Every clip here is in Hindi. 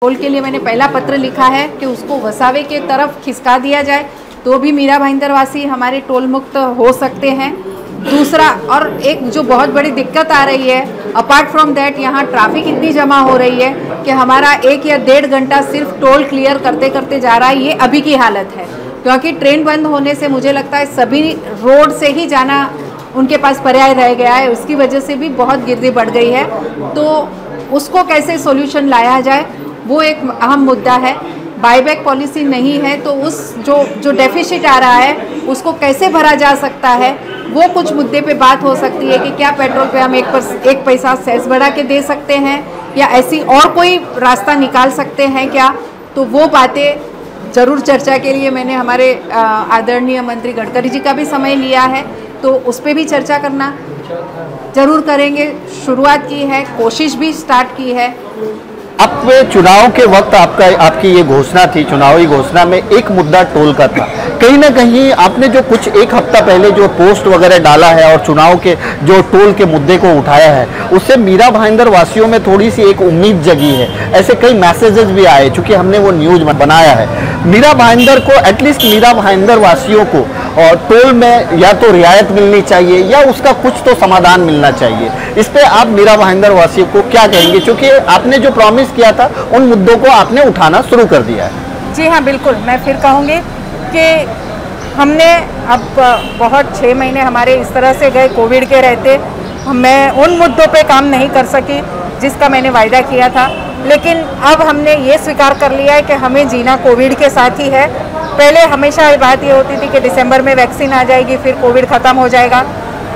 टोल के लिए मैंने पहला पत्र लिखा है कि उसको वसावे के तरफ खिसका दिया जाए तो भी मीरा भाईंदर वासी हमारे टोल मुक्त हो सकते हैं। दूसरा और एक जो बहुत बड़ी दिक्कत आ रही है, अपार्ट फ्रॉम दैट यहाँ ट्रैफिक इतनी जमा हो रही है कि हमारा 1 या 1.5 घंटा सिर्फ टोल क्लियर करते करते जा रहा है। ये अभी की हालत है क्योंकि ट्रेन बंद होने से मुझे लगता है सभी रोड से ही जाना उनके पास पर्याय रह गया है। उसकी वजह से भी बहुत गिरदी बढ़ गई है, तो उसको कैसे सॉल्यूशन लाया जाए वो एक अहम मुद्दा है। बाईबैक पॉलिसी नहीं है तो उस जो डेफिसिट आ रहा है उसको कैसे भरा जा सकता है, वो कुछ मुद्दे पे बात हो सकती है कि क्या पेट्रोल पे हम 1 पैसा सेस बढ़ा के दे सकते हैं या ऐसी और कोई रास्ता निकाल सकते हैं क्या। तो वो बातें ज़रूर चर्चा के लिए मैंने हमारे आदरणीय मंत्री गडकरी जी का भी समय लिया है, तो उस पर भी चर्चा करना ज़रूर करेंगे। शुरुआत की है, कोशिश भी स्टार्ट की है। अब चुनाव के वक्त आपकी ये घोषणा थी, चुनावी घोषणा में एक मुद्दा टोल का था। कहीं ना कहीं आपने जो कुछ 1 हफ्ता पहले जो पोस्ट वगैरह डाला है और चुनाव के जो टोल के मुद्दे को उठाया है, उससे मीरा भाईंदर वासियों में थोड़ी सी एक उम्मीद जगी है। ऐसे कई मैसेजेस भी आए, चूंकि हमने वो न्यूज बनाया है। मीरा भाईंदर को एटलीस्ट मीरा भाईंदर वासियों को और टोल में या तो रियायत मिलनी चाहिए या उसका कुछ तो समाधान मिलना चाहिए। इस पे आप मीरा भाईंदर वासियों को क्या कहेंगे, क्योंकि आपने जो प्रॉमिस किया था उन मुद्दों को आपने उठाना शुरू कर दिया है। जी हाँ, बिल्कुल। मैं फिर कहूँगी कि हमने अब बहुत 6 महीने हमारे इस तरह से गए कोविड के रहते, मैं उन मुद्दों पे काम नहीं कर सकी जिसका मैंने वायदा किया था। लेकिन अब हमने ये स्वीकार कर लिया है कि हमें जीना कोविड के साथ ही है। पहले हमेशा बात ये होती थी कि दिसंबर में वैक्सीन आ जाएगी, फिर कोविड ख़त्म हो जाएगा।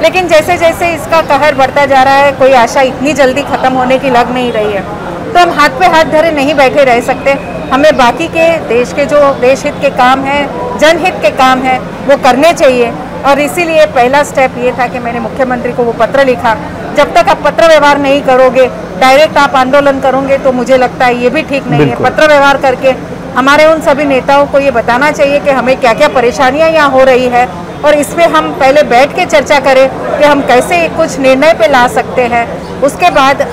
लेकिन जैसे जैसे इसका कहर बढ़ता जा रहा है, कोई आशा इतनी जल्दी ख़त्म होने की लग नहीं रही है। तो हम हाथ पे हाथ धरे नहीं बैठे रह सकते। हमें बाकी के देश के जो देश हित के काम हैं, जनहित के काम हैं, वो करने चाहिए। और इसीलिए पहला स्टेप ये था कि मैंने मुख्यमंत्री को वो पत्र लिखा। जब तक आप पत्र व्यवहार नहीं करोगे, डायरेक्ट आप आंदोलन करोगे, तो मुझे लगता है ये भी ठीक नहीं है। पत्र व्यवहार करके हमारे उन सभी नेताओं को ये बताना चाहिए कि हमें क्या क्या परेशानियां यहाँ हो रही है, और इसमें हम पहले बैठ के चर्चा करें कि हम कैसे कुछ निर्णय पे ला सकते हैं। उसके बाद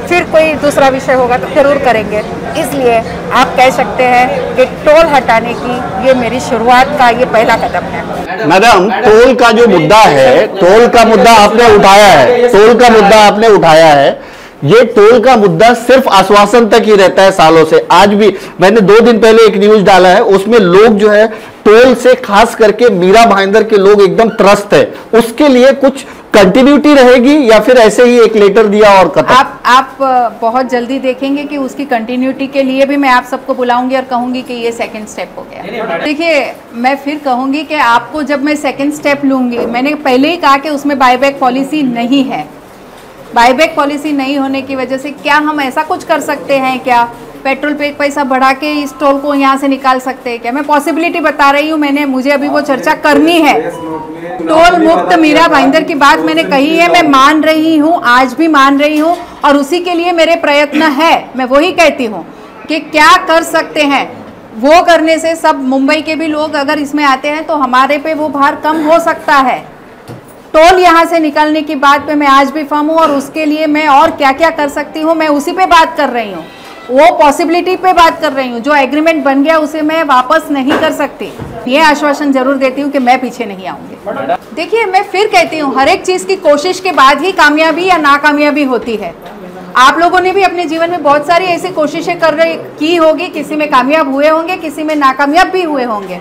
फिर कोई दूसरा विषय होगा तो जरूर करेंगे। इसलिए आप कह सकते हैं कि टोल हटाने की ये मेरी शुरुआत का ये पहला कदम है। मैडम, टोल का जो मुद्दा है, टोल का मुद्दा आपने उठाया है, टोल का मुद्दा आपने उठाया है। ये टोल का मुद्दा सिर्फ आश्वासन तक ही रहता है सालों से। आज भी मैंने 2 दिन पहले एक न्यूज डाला है, उसमें लोग जो है टोल से खास करके मीरा भाईंदर के लोग एकदम त्रस्त है। उसके लिए कुछ कंटिन्यूटी रहेगी या फिर ऐसे ही एक लेटर दिया और खत्म? आप बहुत जल्दी देखेंगे कि उसकी कंटिन्यूटी के लिए भी मैं आप सबको बुलाऊंगी और कहूंगी कि ये सेकंड स्टेप हो गया। देखिए, मैं फिर कहूंगी कि आपको जब मैं सेकंड स्टेप लूंगी, मैंने पहले ही कहा कि उसमें बाईबैक पॉलिसी नहीं है। बाईबैक पॉलिसी नहीं होने की वजह से क्या हम ऐसा कुछ कर सकते हैं क्या, पेट्रोल पे 1 पैसा बढ़ा के इस टोल को यहाँ से निकाल सकते हैं क्या? मैं पॉसिबिलिटी बता रही हूँ, मुझे अभी वो चर्चा करनी है। टोल मुक्त मीरा भाईंदर की बात मैंने कही है, मैं मान रही हूँ, आज भी मान रही हूँ, और उसी के लिए मेरे प्रयत्न है। मैं वही कहती हूँ कि क्या कर सकते हैं, वो करने से सब मुंबई के भी लोग अगर इसमें आते हैं तो हमारे पे वो भार कम हो सकता है। टोल यहाँ से निकालने की बात पे मैं आज भी फर्म हूँ, और उसके लिए मैं और क्या क्या कर सकती हूँ मैं उसी पे बात कर रही हूँ, वो पॉसिबिलिटी पे बात कर रही हूँ। जो एग्रीमेंट बन गया उसे मैं वापस नहीं कर सकती। ये आश्वासन जरूर देती हूँ कि मैं पीछे नहीं आऊँगी। देखिए, मैं फिर कहती हूँ, हर एक चीज़ की कोशिश के बाद ही कामयाबी या नाकामयाबी होती है। आप लोगों ने भी अपने जीवन में बहुत सारी ऐसी कोशिशें की होगी, किसी में कामयाब हुए होंगे, किसी में नाकामयाब भी हुए होंगे।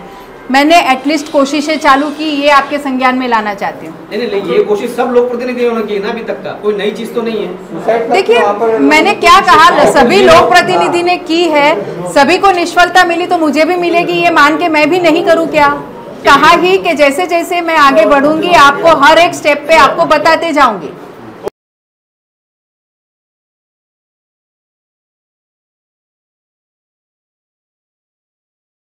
मैंने एटलीस्ट कोशिशें चालू की, ये आपके संज्ञान में लाना चाहती हूँ। नहीं, ये कोशिश सब लोग प्रतिनिधियों ने की ना, अभी तक का कोई नई चीज तो नहीं है। देखिए, मैंने क्या कहा, सभी लोक प्रतिनिधि ने की है, सभी को निष्फलता मिली तो मुझे भी मिलेगी, ये मान के मैं भी नहीं करूँ क्या? कहा ही कि जैसे जैसे मैं आगे बढ़ूंगी आपको हर एक स्टेप पे आपको बताते जाऊंगी।